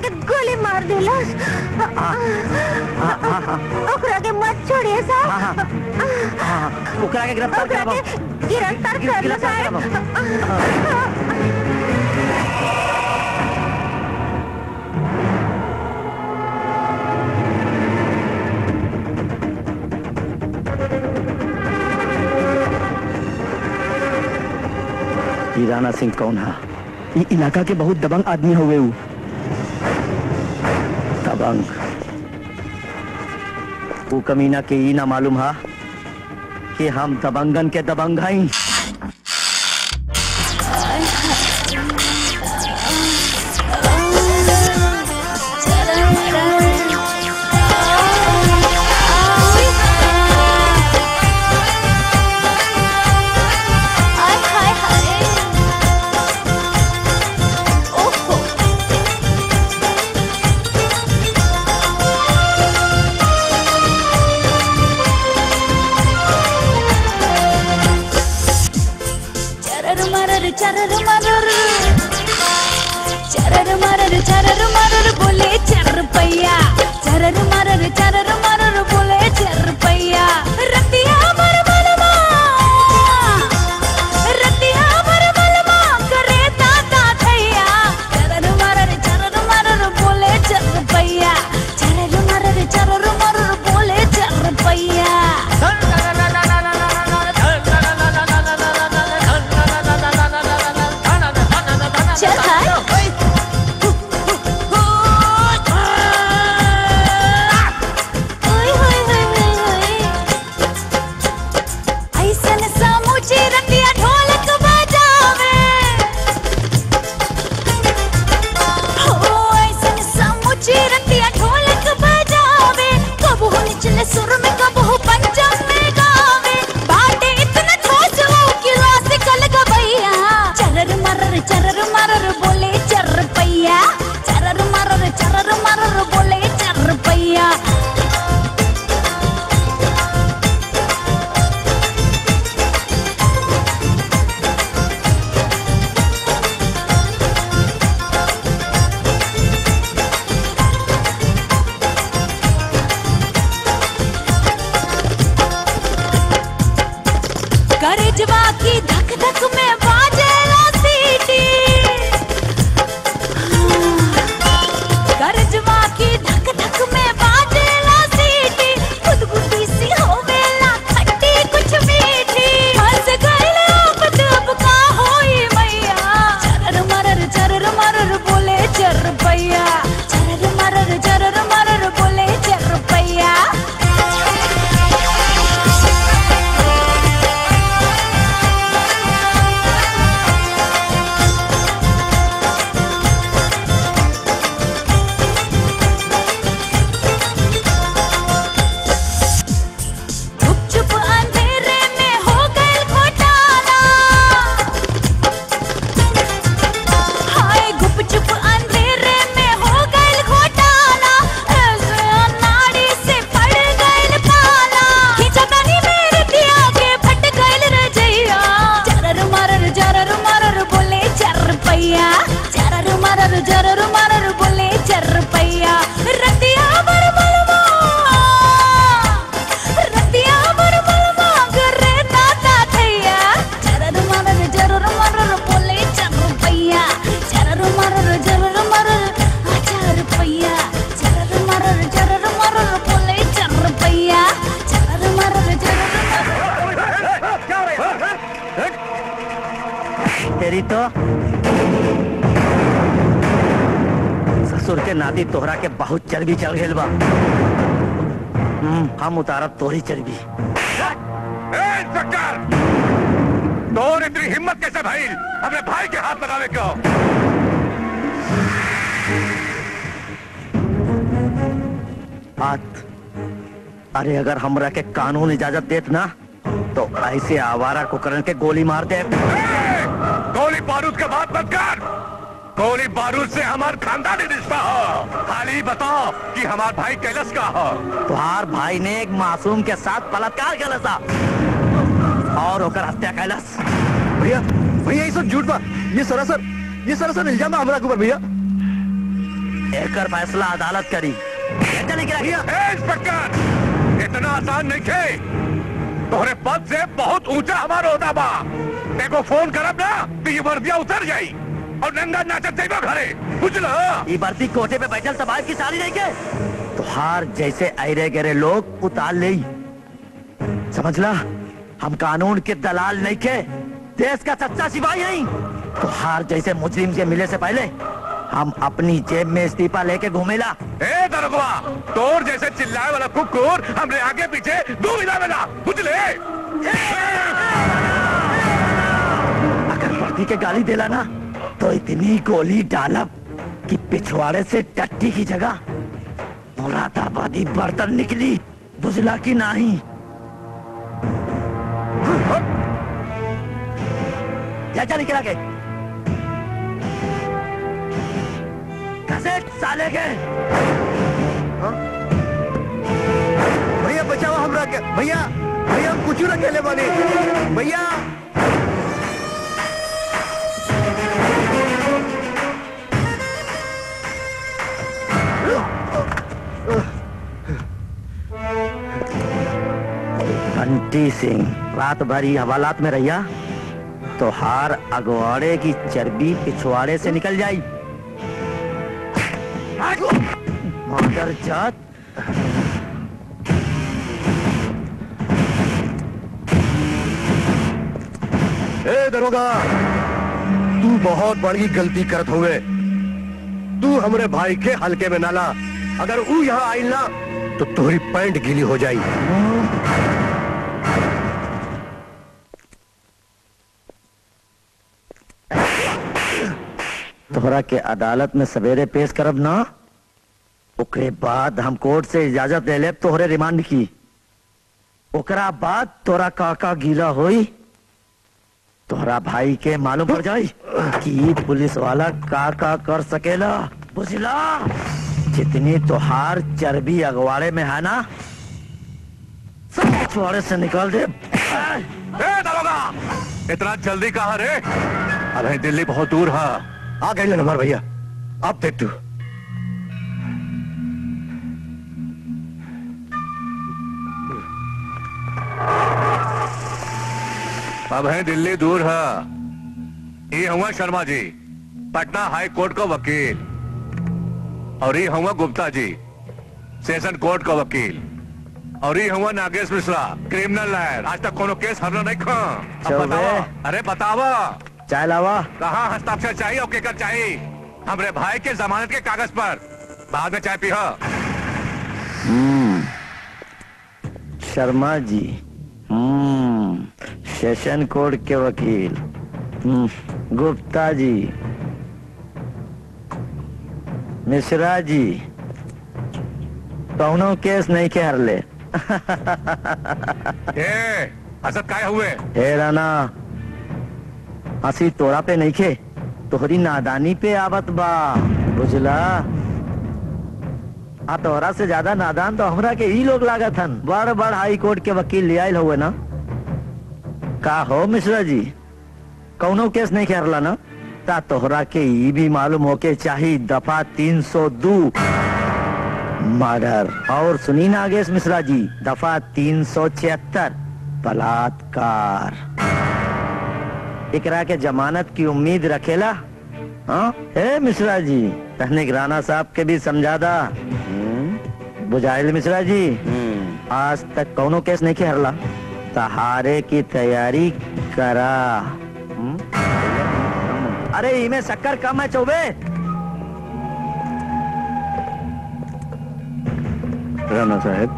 के गोली मार दिलस। ओकरा के मत छोड़िए साहब। ओकरा के गिरफ्तार करब। गिरफ्तार कर लो साहब। राणा सिंह कौन है? ये इलाका के बहुत दबंग आदमी हुए। दबंग वो कमीना के ही ना मालूम है कि हम दबंगन के दबंग हैं। चरर मरर बोले चर पैया, चरर मरर बोले चर पैया। रतिया भर मलमा, रतिया भर मलमा करे ताता थैया। चरर मरर बोले चर पैया, चरर मरर बोले चर पैया। सुर में कबू पंचम में गावे, बाटे इतना ठोस हो कि रास कल गवैया। चरर मरर बोले चर पैया, चरर मरर बोले चर पैया। करजवा की धक धक में बाजेला सीटी, करजवा की धक धक में बाजेला सीटी। गुदगुदी सी होवेला खट्टी कुछ मीठी, हंस गइल अब का होई मैया। चरर मरर बोले चर पैया, चरर मरर बोले चर पैया। चरर मरर बोले चर पैया। रतिया भर मलमा, रतिया भर मलमा करे ताता थैया। चरर मरर बोले चर पैया, चरर मरर चर पैया। चरर मरर बोले चर पैया, चरर मरर तेरी तो ससुर के नाती तोहरा के बहुत चर्बी चढ़ गइल बा। हम उतारब तोहरी चर्बी। इंस्पेक्टर, तोर इतनी हिम्मत कैसे भाई अपने भाई के हाथ लगावे क्यों? बात अरे अगर हमरा के कानून इजाजत देत ना तो ऐसे आवारा कुकरन के गोली मार दे। गोली बारूद के बात मत कर। गोली बारूद से हमार खानदानी रिश्ता हो। खाली बताओ कि हमार भाई कैलाश का हो। तुम्हार भाई ने एक मासूम के साथ बलात्कार कैलाश और होकर हत्या कैलाश। भैया ये सब झूठ बा। ये सरासर इल्जाम है हमारा ऊपर भैया। एकर फैसला अदालत करी। चलिए इंस्पेक्टर, इतना आसान नहीं थे। तोहरे पद से बहुत ऊंचा हमारा होता बा। देखो फोन करब ना तो ये वर्दिया उतर जाई और नंगा नाचत जाइबा घरे, बुझला? ये बर्ती कोठे पे बैठल तबाह की साली नहीं के तुहार जैसे अरे गरे लोग उतार ले, समझला? हम कानून के दलाल नहीं के, देश का सच्चा सिपाही नहीं। तुहार जैसे मुजरिम के मिले से पहले हम अपनी जेब में इस्तीफा लेके घूमेला। ए दरोगा, तोर जैसे चिल्लाए वाला कुकुर हमरे आगे पीछे घूमेला वाला, बुझले? अगर वर्दी के गाली देला ना तो इतनी गोली डालब कि पिछवाड़े से टट्टी की जगह मुरादाबादी बर्तन निकली, बुझला की नहीं? क्या निकला के घसेट साले के। भैया बचाओ हमरा के, भैया भैया हम कुछ न खेले बानी भैया। बंटी सिंह, रात भर ही हवालात में रहिया तो हार अगवाड़े की चर्बी पिछवाड़े से निकल जाई। मादर जात। ए दरोगा, तू बहुत बड़ी गलती करत हुए। तू हमरे भाई के हल्के में नाला, अगर वो यहाँ आई ना तो तुम्हारी पैंट गीली हो जाई। तोहरा के अदालत में सवेरे पेश करब ना, ओकरे बाद हम कोर्ट से इजाजत ले लेब तोहरे रिमांड की। ओकरा बाद तोरा काका गीला होई, तोहरा भाई के मालूम पड़ जाई कि पुलिस वाला का कर सकेला, बुझला? जितनी तोहार चर्बी अगवाड़े में है ना, सब पिछवाड़े से निकाल दे। दरोगा, इतना जल्दी कहाँ रे? अरे दिल्ली बहुत दूर है। आ गए नंबर भैया, अब देख तू। अब है दिल्ली दूर है। ये हुआ शर्मा जी, पटना हाई कोर्ट का वकील, और ये हुआ गुप्ता जी, सेशन कोर्ट का वकील, और ये हुआ नागेश मिश्रा, क्रिमिनल लॉयर। आज तक कोनो केस हरना नहीं खा। अब बतावा, अरे बतावा, चाय लावा। कहाँ हस्ताक्षर चाहिए और केकर चाहिए? हमरे भाई के जमानत के कागज पर। बाद में चाय पीहा। शर्मा जी, सेशन कोर्ट के वकील, गुप्ता जी, मिश्रा जी, कौनो केस नहीं के हरले। हसत काय हुए? हे राना, हंसी तोरा पे नहीं खे, तोहरी नादानी पे आवत बा, बुझला? तोहरा से ज्यादा नादान तो हमरा के ही लोग लागत हन। बड़ बड़ हाई कोर्ट के वकील ले आयल हुए ना। का हो मिश्रा जी, कौनो केस नहीं खेरला ना? ता तोहरा के ई भी मालूम होके चाहिए दफा 302 मर्डर, और सुनी नागेश मिश्रा जी, दफा 376 बलात्कार। इकरा के जमानत की उम्मीद रखेला? हाँ हे मिश्रा जी, तहनीक राणा साहब के भी समझा दा। बुझाइल मिश्रा जी, आज तक कौनो केस नहीं खेरला, तहारे की तैयारी करा। अरे इमे शक्कर कम है चौबे। राणा साहब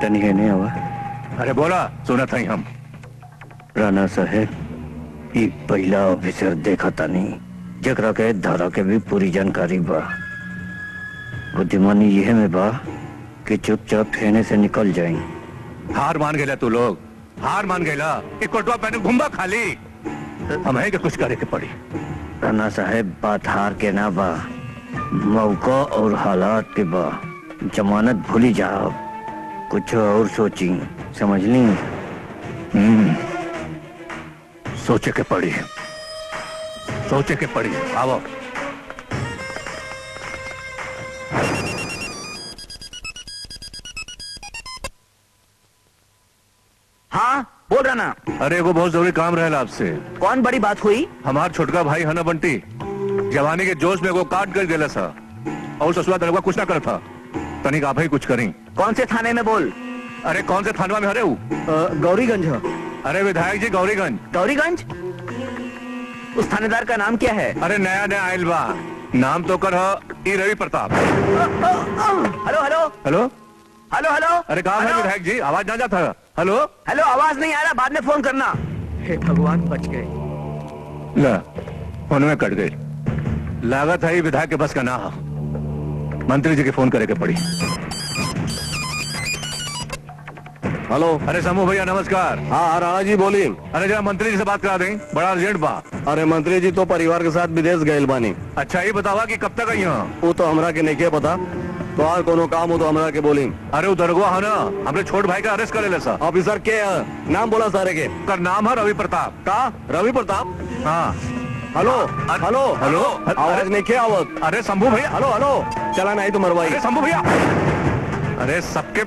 तनी है नहीं हुआ। अरे बोला, सुना था हम। राणा साहब, ये पहला ऑफिसर देखा था नहीं, जकरा के धारा के भी पूरी जानकारी बा। बुद्धिमानी यह में बा कि चुपचाप खेने से निकल जाए। हार मान गया तू लोग, हार मान गया। एक कोटवा पहने घुम्बा खाली, हमें के कुछ करे के पड़ी। राणा साहब, बात हार के ना बा, मौका और हालात के बा। जमानत भूली जाओ, कुछ और सोची, समझ ली? सोचे के पड़ी, सोचे के पड़ी। आओ बोल रहा ना। अरे एगो बहुत जरूरी काम रहेला आपसे। कौन बड़ी बात हुई? हमार छोटका भाई है ना बंटी, जवानी के जोश में वो काट कर देला सा और ससुरा दरवा कुछ ना कर था। तनिक आप ही कुछ करी। कौन से थाने में बोल? अरे कौन से थानवा में हरे हूँ? गौरीगंज हो। अरे विधायक जी गौरीगंज। गौरीगंज? उस थानेदार का नाम क्या है? अरे नया नया आयल बा, नाम तो कर ई Ravi Pratap. Hello hello hello hello hello. अरे कहाँ है विधायक जी, आवाज ना जाता है। हेलो हेलो, आवाज नहीं आ रहा, बाद में फोन करना। हे भगवान, बच गए। ला फोन में कट गई। लागत है विधायक के बस का ना हो, मंत्री जी के फोन करे के पड़ी। हेलो। अरे समूह भैया नमस्कार। हाँ राणा जी बोली। अरे जरा मंत्री जी से बात करा दें, बड़ा अर्जेंट बा। अरे मंत्री जी तो परिवार के साथ विदेश गए बानी। अच्छा ये बतावा कि कब तक आई हो? वो तो हमरा के नहीं पता, तो और कोनो काम हो तो हमरा के बोली। अरे वो दरगुआ है ना, हमरे छोट भाई का अरेस्ट करे ले सर। ऑफिसर के नाम बोला सारे के? का नाम है रवि प्रताप। का रवि प्रताप? हाँ। हेलो हेलो हेलो आवाज नहीं के आवत? अरे शंभू भैया। हेलो हेलो चला नहीं तो मरवाई। अरे शंभू भैया, अरे सबके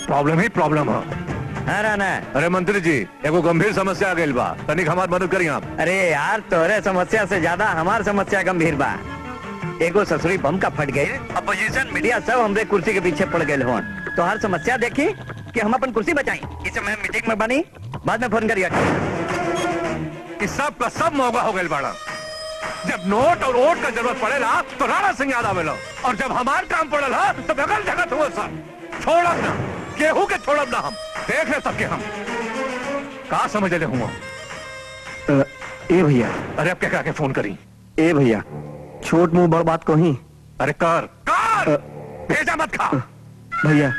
प्रॉब्लम ही प्रॉब्लम है। राना। अरे मंत्री जी एगो गंभीर समस्या आ गई बा, तनिक हमार मदद करी आप। अरे यार, तोरे समस्या से ज्यादा हमार समस्या गंभीर बा। एगो ससुरी बम का फट गई, अपोजिशन मीडिया सब हमरे कुर्सी के पीछे पड़ गए होन। तो हर समस्या देखी कि हम अपन कुर्सी बचाई। इस समय मीटिंग में बनी, बाद में फोन करिए। इस सब का सब मौका हो गए बाड़ा। जब नोट और वोट का जरूरत पड़ेला तो राणा सिंह याद आवेला, और जब हमार काम पड़ेला तो बगल जगत हुआ सर। छोड़ब ना, केहू के छोड़ब ना, हम देख ले सबके। हम का समझ ले हुआ? ए भैया। अरे अब क्या के फोन करी? ए भैया, छोट मुंह बड़ बात कही। अरे कर भेजा मत खा। भैया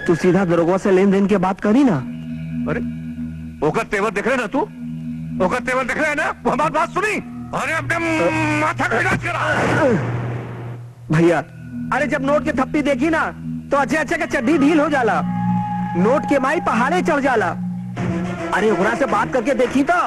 तू सीधा दरोगा से लेन देन के बात करी ना। अरे ओकर तेवर देख रहे ना तू, ओकर तेवर देख रहे ना, वो हमारी बात सुनी। अरे अपने माथा का इलाज करा भैया। अरे जब नोट के थप्पी देखी ना तो अच्छे अच्छे का चड्डी ढील हो जाला, नोट के माई पहाड़े चढ़ जाला। अरे ओकरा से बात करके देखी तो।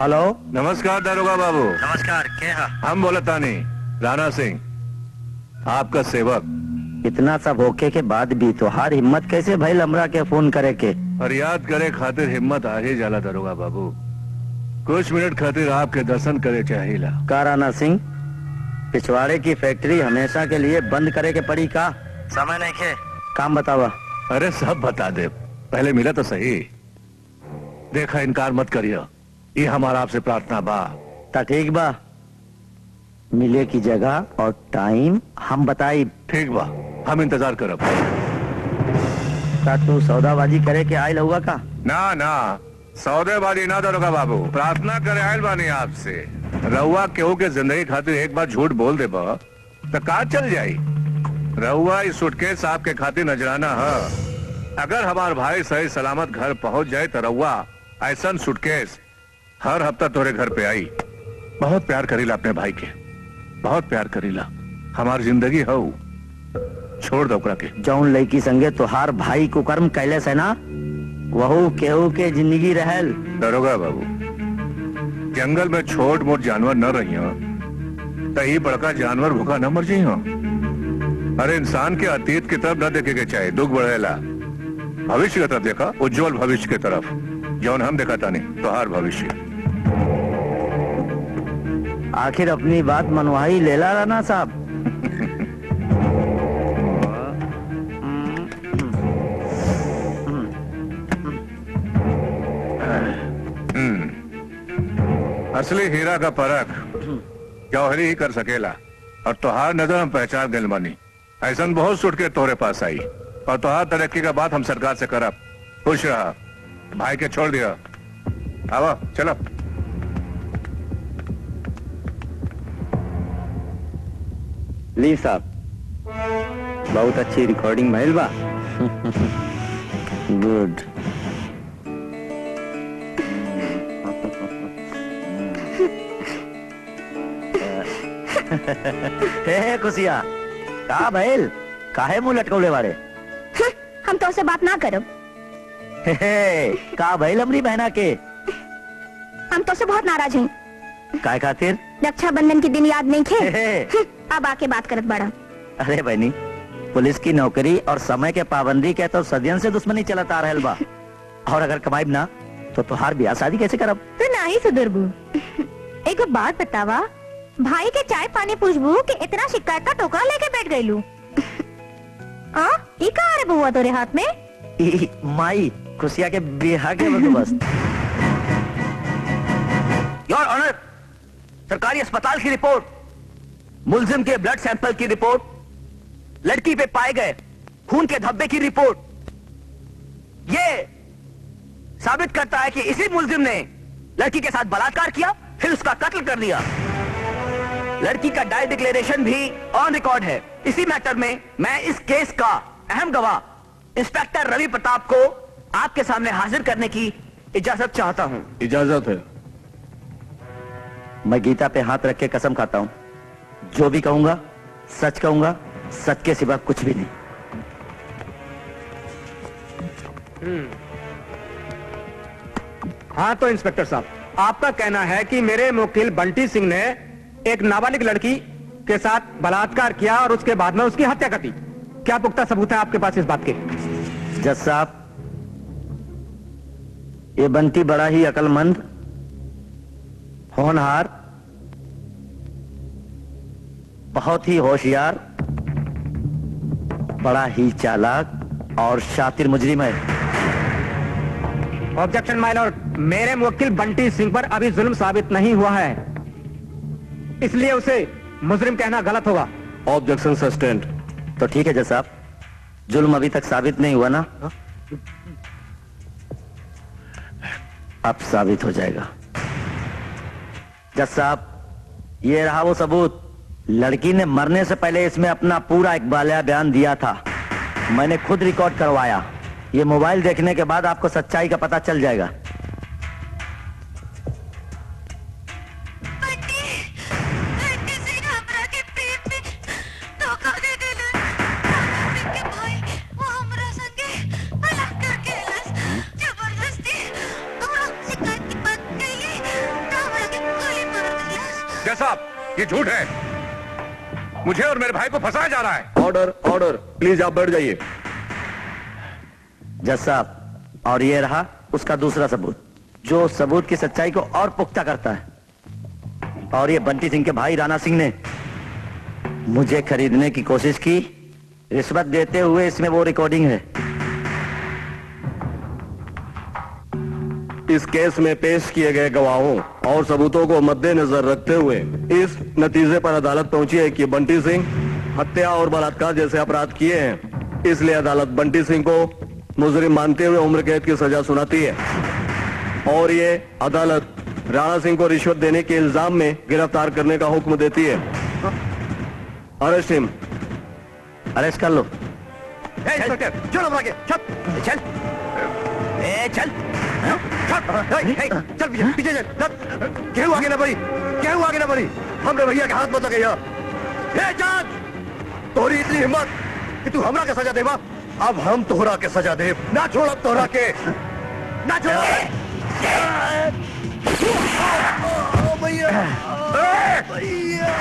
हेलो। नमस्कार दारोगा बाबू। नमस्कार, क्या? हम बोलता नहीं, राणा सिंह आपका सेवक। इतना सब होके के बाद भी तोहार हिम्मत कैसे भइल हमरा के फोन करे के? फरियाद करे खातिर हिम्मत आ ही जाला दारोगा बाबू। कुछ मिनट खातिर आपके दर्शन करे चाहिला। का राणा सिंह, पिछवाड़े की फैक्ट्री हमेशा के लिए बंद करे के पड़ी का? समय नहीं खे, काम बतावा। अरे सब बता दे, पहले मिला तो सही। देखा, इनकार मत करियो, ये हमारा आपसे प्रार्थना बा। ता ठीक बा, मिले की जगह और टाइम हम बताई। ठीक बा, हम इंतजार करब। ता तू सौदाबाजी करे के आयल हुआ का? ना ना, सौदेबाजी ना दारोगा बाबू, प्रार्थना करे आयल बानी आपसे। रहुआ केहू के जिंदगी खातिर एक बार झूठ बोल दे बा तो का चल जाई। रहुआ इस सूटकेस आपके खातिर नजराना है। अगर हमार भाई सही सलामत घर पहुंच जाए तो रहुआ ऐसा सूटकेस हर हफ्ता तोरे घर पे आई। बहुत प्यार करीला अपने भाई के, बहुत प्यार करीला। हमार जिंदगी हो, छोड़ दो ओकरा के। जौन लड़की संगे तोहार भाई कुकर्म कैले से ना, वहू केहू के जिंदगी रहल। दारोगा बाबू, जंगल में छोट मोट जानवर न रही हो तो ही बड़का जानवर भूखा न मर जाई हो। अरे इंसान के अतीत की तरफ न देखे के चाहे, दुख बढ़ेला। भविष्य की तरफ देखा, उज्जवल भविष्य की तरफ, जौन हम देखा था नहीं तोहार भविष्य। आखिर अपनी बात मनवाही लेला राणा साहब। असली हीरा का परख जौहरी ही कर सकेला, और तोहार नजर हम पहचान गए बानी। ऐसा बहुत सुट के तोरे पास आई, और तोहार तरक्की का बात हम सरकार से करब। खुश रहा, भाई के छोड़ दिया। आवा चलो। ली साहब, बहुत अच्छी रिकॉर्डिंग भइल बा। गुड। हे खुशिया, का भइल? काहे मुंह लटकौले बारे? हम तो उससे बात ना करब। का भाई लमरी बहना के हम तो उससे बहुत नाराज हैं। काय खातिर? रक्षाबंधन के दिन याद नहीं खे? अब आके बात करत बड़ा। अरे बहनी, पुलिस की नौकरी और समय के पाबंदी के तो सदियन से दुश्मनी चलता रहल बा, और अगर कमाई ना तो तुहार ब्याह शादी कैसे करब? तो ना ही सुधरबू। एक बात बतावा, भाई के चाय पानी पूछबू कि इतना शिकायत का टोकरा लेके बैठ गईलू? ई कहाँ रे बुआ तोरे हाथ में? माई खुशिया के ब्याह के बंदोबस्त। योर ऑनर, सरकारी अस्पताल की रिपोर्ट, मुलजिम के ब्लड सैंपल की रिपोर्ट, लड़की पे पाए गए खून के धब्बे की रिपोर्ट, ये साबित करता है कि इसी मुलजिम ने लड़की के साथ बलात्कार किया, फिर उसका कत्ल कर दिया। लड़की का डाई डिक्लेरेशन भी ऑन रिकॉर्ड है। इसी मैटर में मैं इस केस का अहम गवाह इंस्पेक्टर रवि प्रताप को आपके सामने हाजिर करने की इजाजत चाहता हूं। इजाजत है। मैं गीता पे हाथ रख के कसम खाता हूं, जो भी कहूंगा सच कहूंगा, सच के सिवा कुछ भी नहीं। हाँ तो इंस्पेक्टर साहब, आपका कहना है कि मेरे मुवक्किल बंटी सिंह ने एक नाबालिग लड़की के साथ बलात्कार किया और उसके बाद में उसकी हत्या कर दी। क्या पुख्ता सबूत है आपके पास इस बात के? जज साहब, ये बंटी बड़ा ही अक्लमंद, होनहार, बहुत ही होशियार, बड़ा ही चालाक और शातिर मुजरिम है। ऑब्जेक्शन माय लॉर्ड, मेरे मुवक्किल बंटी सिंह पर अभी जुल्म साबित नहीं हुआ है, इसलिए उसे मुजरिम कहना गलत होगा। Objection sustained. तो ठीक है जज साहब, जुल्म अभी तक साबित नहीं हुआ ना, अब साबित हो जाएगा। जज साहब, ये रहा वो सबूत। लड़की ने मरने से पहले इसमें अपना पूरा इकबालिया बयान दिया था, मैंने खुद रिकॉर्ड करवाया। ये मोबाइल देखने के बाद आपको सच्चाई का पता चल जाएगा। साहब, ये झूठ है, मुझे और मेरे भाई को फंसाया जा रहा है। ऑर्डर ऑर्डर, प्लीज आप बैठ जाइए। जज साहब, और ये रहा उसका दूसरा सबूत, जो सबूत की सच्चाई को और पुख्ता करता है। और ये बंटी सिंह के भाई राणा सिंह ने मुझे खरीदने की कोशिश की, रिश्वत देते हुए इसमें वो रिकॉर्डिंग है। इस केस में पेश किए गए गवाहों और सबूतों को मद्देनजर रखते हुए इस नतीजे पर अदालत पहुंची है कि बंटी सिंह हत्या और बलात्कार जैसे अपराध किए हैं, इसलिए अदालत बंटी सिंह को मुजरिम मानते हुए उम्र कैद की सजा सुनाती है। और ये अदालत राणा सिंह को रिश्वत देने के इल्जाम में गिरफ्तार करने का हुक्म देती है। अरेस्ट हिम। अरेस्ट कर लो। इंस्पेक्टर, चलो आगे, चल चल चल चल पीछे चल। क्यों आगे ना बढ़ी, क्यों आगे ना बढ़ी? हमने भैया के हाथ मत लगे यार। जान, तोरी इतनी हिम्मत कि तू हमरा के सजा देवा? अब हम तोहरा के सजा दे, ना छोड़ तोहरा के, ना छोड़। भैया भैया,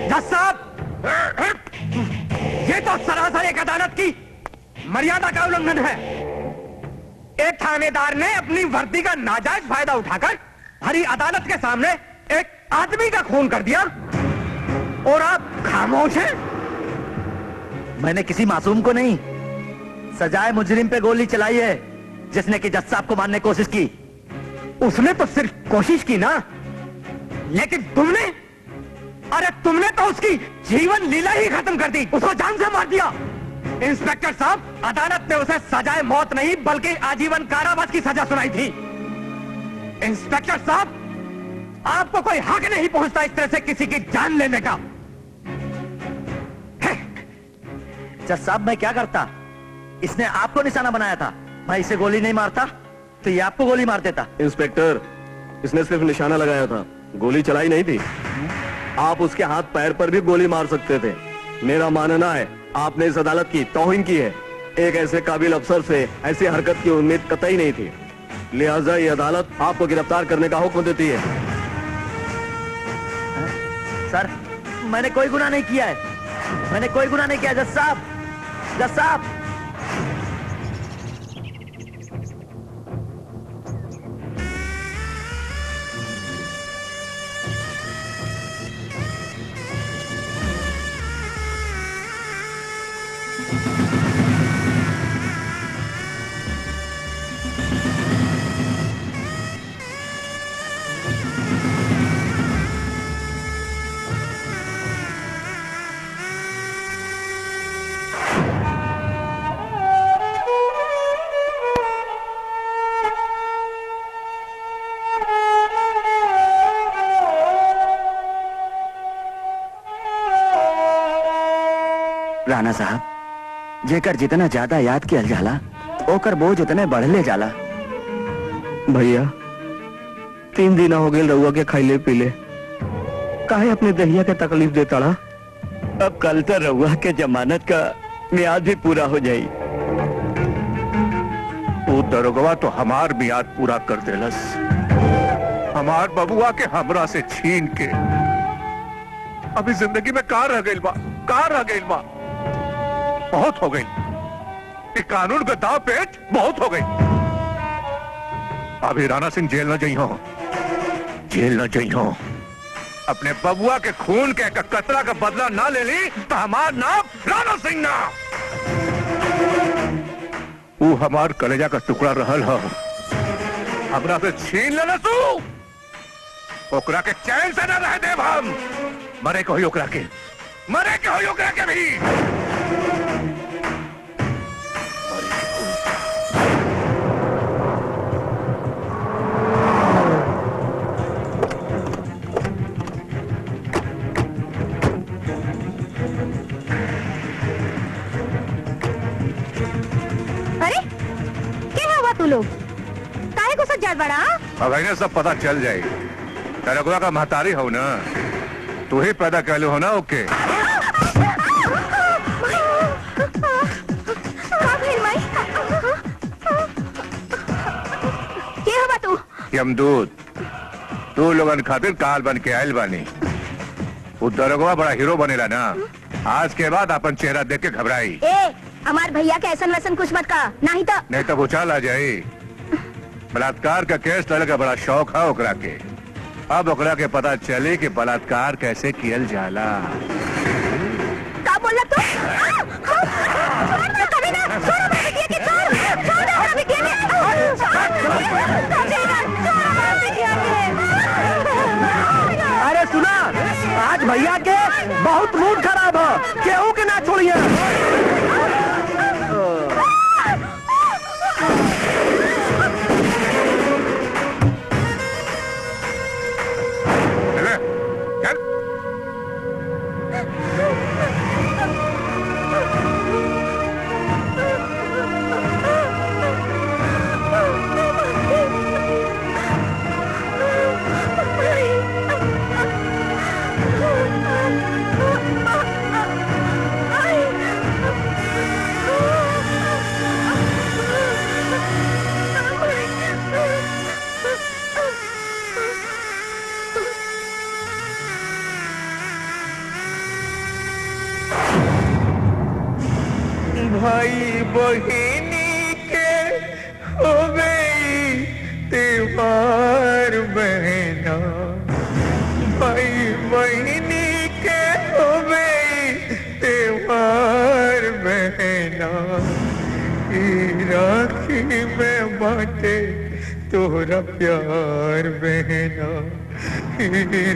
जज साहब, ये तो सरासर एक अदालत की मर्यादा का उल्लंघन है। एक थानेदार ने अपनी वर्दी का नाजायज फायदा उठाकर हरी अदालत के सामने एक आदमी का खून कर दिया और आप खामोश हैं। मैंने किसी मासूम को नहीं, सजाए मुजरिम पे गोली चलाई है, जिसने कि जज साहब को मारने की कोशिश की। उसने तो सिर्फ कोशिश की ना, लेकिन तुमने, अरे तुमने तो उसकी जीवन लीला ही खत्म कर दी, उसको जान से मार दिया। इंस्पेक्टर साहब, अदालत ने उसे सजाए मौत नहीं बल्कि आजीवन कारावास की सजा सुनाई थी। इंस्पेक्टर साहब, आपको कोई हक नहीं पहुंचता इस तरह से किसी की जान लेने का। जज साहब, मैं क्या करता? इसने आपको निशाना बनाया था, मैं इसे गोली नहीं मारता। तो ये आपको गोली मार देता। इंस्पेक्टर, इसने सिर्फ निशाना लगाया था, गोली चलाई नहीं थी। आप उसके हाथ पैर पर भी गोली मार सकते थे। मेरा मानना है आपने इस अदालत की तौहीन की है। एक ऐसे काबिल अफसर से ऐसी हरकत की उम्मीद कतई नहीं थी, लिहाजा ये अदालत आपको गिरफ्तार करने का हुक्म देती है। सर, मैंने कोई गुनाह नहीं किया है, मैंने कोई गुनाह नहीं किया। जज साहब, जज साहब। राणा साहब, जेकर जितना ज्यादा याद किया जाला ओकर बोझ उतने बढ़ले जाला। भैया 3 दिन हो गए रउआ के खाइले पीले, काहे अपने दहिया के तकलीफ देता रहा? अब कल तो रउआ के जमानत का मियाद भी पूरा हो जाई। वो दरोगवा तो हमार मियाद पूरा कर देलस, हमार बबुआ के हमरा से छीन के। अभी जिंदगी में कहाँ रह गई बा, कहाँ रह गई बा? बहुत हो गई, ये कानून का दाव पेच बहुत हो गई। अभी राणा सिंह जेल न जाइयो, जेल न जाइयो। अपने बबुआ के खून के कतरा का बदला ना ले ली तो हमार नाम राणा सिंह ना। वो हमार कलेजा का टुकड़ा रहल हो, हमरा से छीन लेना तू, ओकरा के चैन से न रह देव हम। मरे को ही ओकरा के, मरे के हो ओकरा के भी। अरे क्या हुआ तू लोग, काहे को सच जात बड़ा? अब इन्हें सब पता चल जाए। तेरे का महतारी हो ना, तू ही पैदा कर लो हो ना। ओके क्या हुआ तू? यमदूत, तू लोगन खातिर काल बन के आयल बानी। वो दरोगा बड़ा हीरो बनेला ना, आज के बाद अपन चेहरा देख के घबराई। ए, हमार भैया के ऐसन वैसन कुछ मत का, नहीं तो भूचाल आ जाये। बलात्कार का केस लड़े का बड़ा शौक है ओकरा के। अब ओकरा के पता चले कि बलात्कार कैसे कियल जाला। क्या बोल तू? कभी ना छोड़ बिटिया की, छोड़ बिटिया की। अरे सुना, आज भैया के बहुत मूड खराब हो, केहू के ना छोड़िए। भाई बहिनी के हो गई त्योहार बहना, भाई बहिनी के हो गई त्योहार बहना। राखी में बाटे तोरा प्यार बहना,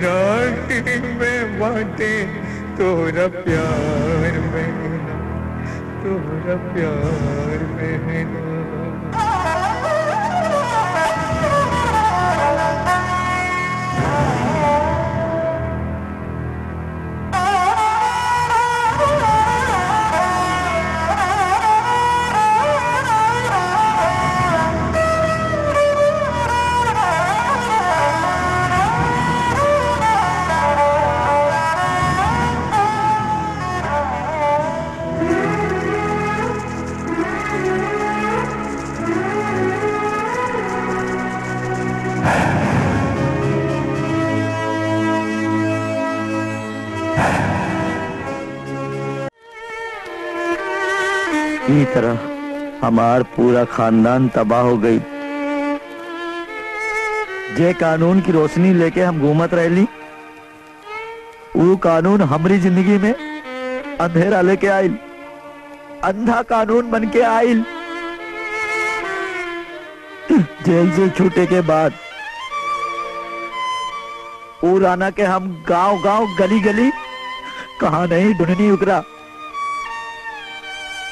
राखी में बाटे तोरा प्यार बहना, तोरा प्यार बहना। ई तरह हमार पूरा खानदान तबाह हो गई। जे कानून की रोशनी लेके हम घूमत रहली, वो कानून हमारी जिंदगी में अंधेरा लेके आइल, अंधा कानून बन के आइल। जेल से छूटे के बाद वो राना के हम गांव गांव गली गली कहा नहीं ढूंढनी उकरा,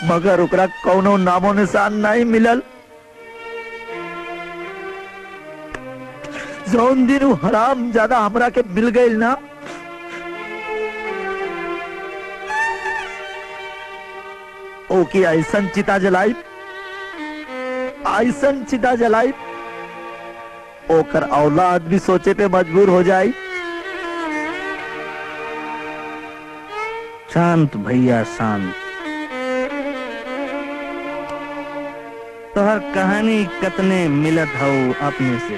मगर उकरा कौनो नामो निशान नहीं मिलल। जौन दिन वो हराम ज्यादा हमरा के मिल गई ना, ओकी ऐसन चिता जलाई, ऐसन चिता जलाई, ओकर औलाद भी सोचे पे मजबूर हो जाए। शांत भैया शांत। तोहर कहानी कतने मिलत हऊ अपने से।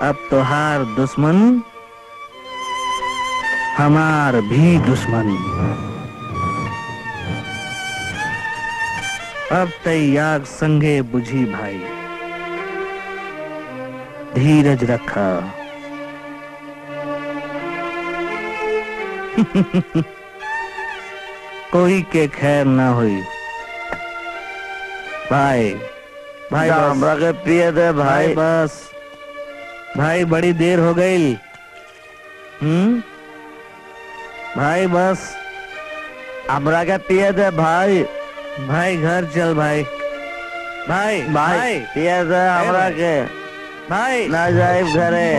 अब तोहार दुश्मन हमार भी दुश्मन। अब तैयार संगे बुझी भाई, धीरज रखा। कोई के खैर ना हुई भाई। भाई हमरा के पिए दे भाई। बस भाई, बड़ी देर हो गई। भाई बस हमरा के पिए दे भाई। भाई घर चल भाई। भाई भाई पिए दे हमरा के, भाई ना जाए घरे।